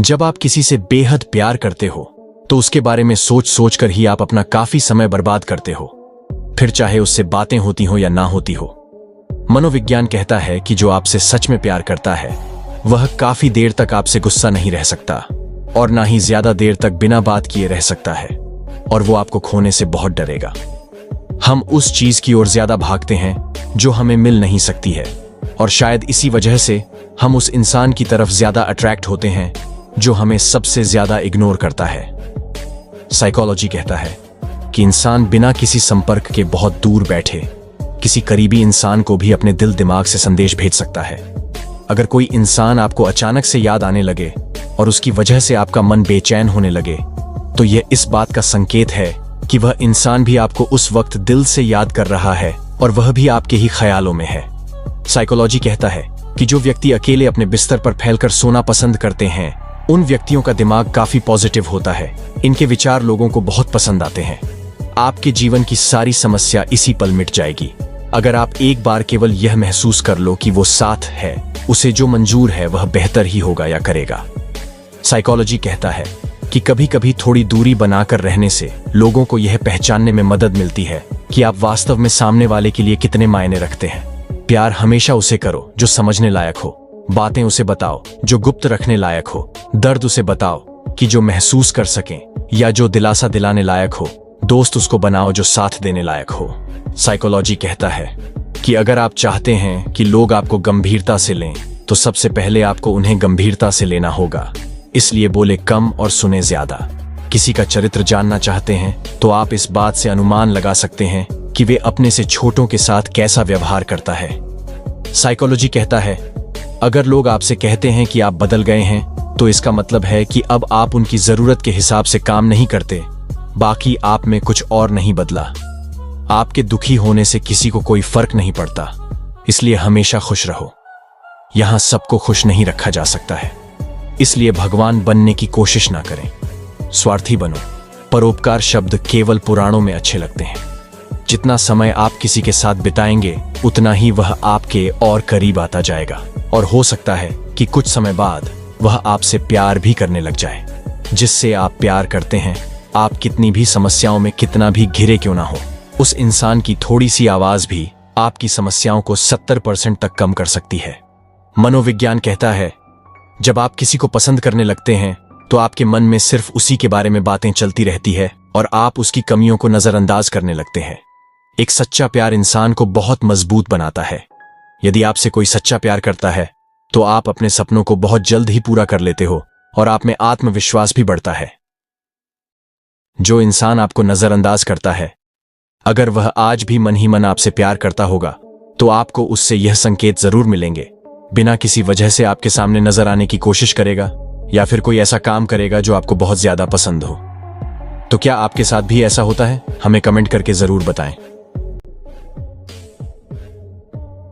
जब आप किसी से बेहद प्यार करते हो तो उसके बारे में सोच सोच कर ही आप अपना काफी समय बर्बाद करते हो, फिर चाहे उससे बातें होती हो या ना होती हो। मनोविज्ञान कहता है कि जो आपसे सच में प्यार करता है वह काफी देर तक आपसे गुस्सा नहीं रह सकता और ना ही ज्यादा देर तक बिना बात किए रह सकता है, और वो आपको खोने से बहुत डरेगा। हम उस चीज की ओर ज्यादा भागते हैं जो हमें मिल नहीं सकती है, और शायद इसी वजह से हम उस इंसान की तरफ ज्यादा अट्रैक्ट होते हैं जो हमें सबसे ज्यादा इग्नोर करता है। साइकोलॉजी कहता है कि इंसान बिना किसी संपर्क के बहुत दूर बैठे किसी करीबी इंसान को भी अपने दिल दिमाग से संदेश भेज सकता है। अगर कोई इंसान आपको अचानक से याद आने लगे और उसकी वजह से आपका मन बेचैन होने लगे, तो यह इस बात का संकेत है कि वह इंसान भी आपको उस वक्त दिल से याद कर रहा है और वह भी आपके ही ख्यालों में है। साइकोलॉजी कहता है कि जो व्यक्ति अकेले अपने बिस्तर पर फैलकर सोना पसंद करते हैं, उन व्यक्तियों का दिमाग काफी पॉजिटिव होता है। इनके विचार लोगों को बहुत पसंद आते हैं। आपके जीवन की सारी समस्या इसी पल मिट जाएगी अगर आप एक बार केवल यह महसूस कर लो कि वो साथ है, उसे जो मंजूर है वह बेहतर ही होगा या करेगा। साइकोलॉजी कहता है कि कभी कभी थोड़ी दूरी बनाकर रहने से लोगों को यह पहचानने में मदद मिलती है कि आप वास्तव में सामने वाले के लिए कितने मायने रखते हैं। प्यार हमेशा उसे करो जो समझने लायक हो, बातें उसे बताओ जो गुप्त रखने लायक हो, दर्द उसे बताओ कि जो महसूस कर सकें या जो दिलासा दिलाने लायक हो, दोस्त उसको बनाओ जो साथ देने लायक हो। साइकोलॉजी कहता है कि अगर आप चाहते हैं कि लोग आपको गंभीरता से लें, तो सबसे पहले आपको उन्हें गंभीरता से लेना होगा। इसलिए बोले कम और सुने ज्यादा। किसी का चरित्र जानना चाहते हैं तो आप इस बात से अनुमान लगा सकते हैं कि वे अपने से छोटों के साथ कैसा व्यवहार करता है। साइकोलॉजी कहता है अगर लोग आपसे कहते हैं कि आप बदल गए हैं, तो इसका मतलब है कि अब आप उनकी जरूरत के हिसाब से काम नहीं करते, बाकी आप में कुछ और नहीं बदला। आपके दुखी होने से किसी को कोई फर्क नहीं पड़ता, इसलिए हमेशा खुश रहो। यहां सबको खुश नहीं रखा जा सकता है, इसलिए भगवान बनने की कोशिश ना करें। स्वार्थी बनो। परोपकार शब्द केवल पुराणों में अच्छे लगते हैं। जितना समय आप किसी के साथ बिताएंगे उतना ही वह आपके और करीब आता जाएगा, और हो सकता है कि कुछ समय बाद वह आपसे प्यार भी करने लग जाए। जिससे आप प्यार करते हैं, आप कितनी भी समस्याओं में कितना भी घिरे क्यों ना हो, उस इंसान की थोड़ी सी आवाज भी आपकी समस्याओं को 70% तक कम कर सकती है। मनोविज्ञान कहता है जब आप किसी को पसंद करने लगते हैं तो आपके मन में सिर्फ उसी के बारे में बातें चलती रहती है और आप उसकी कमियों को नजरअंदाज करने लगते हैं। एक सच्चा प्यार इंसान को बहुत मजबूत बनाता है। यदि आपसे कोई सच्चा प्यार करता है तो आप अपने सपनों को बहुत जल्द ही पूरा कर लेते हो और आप में आत्मविश्वास भी बढ़ता है। जो इंसान आपको नजरअंदाज करता है, अगर वह आज भी मन ही मन आपसे प्यार करता होगा तो आपको उससे यह संकेत जरूर मिलेंगे। बिना किसी वजह से आपके सामने नजर आने की कोशिश करेगा या फिर कोई ऐसा काम करेगा जो आपको बहुत ज्यादा पसंद हो। तो क्या आपके साथ भी ऐसा होता है? हमें कमेंट करके जरूर बताएं।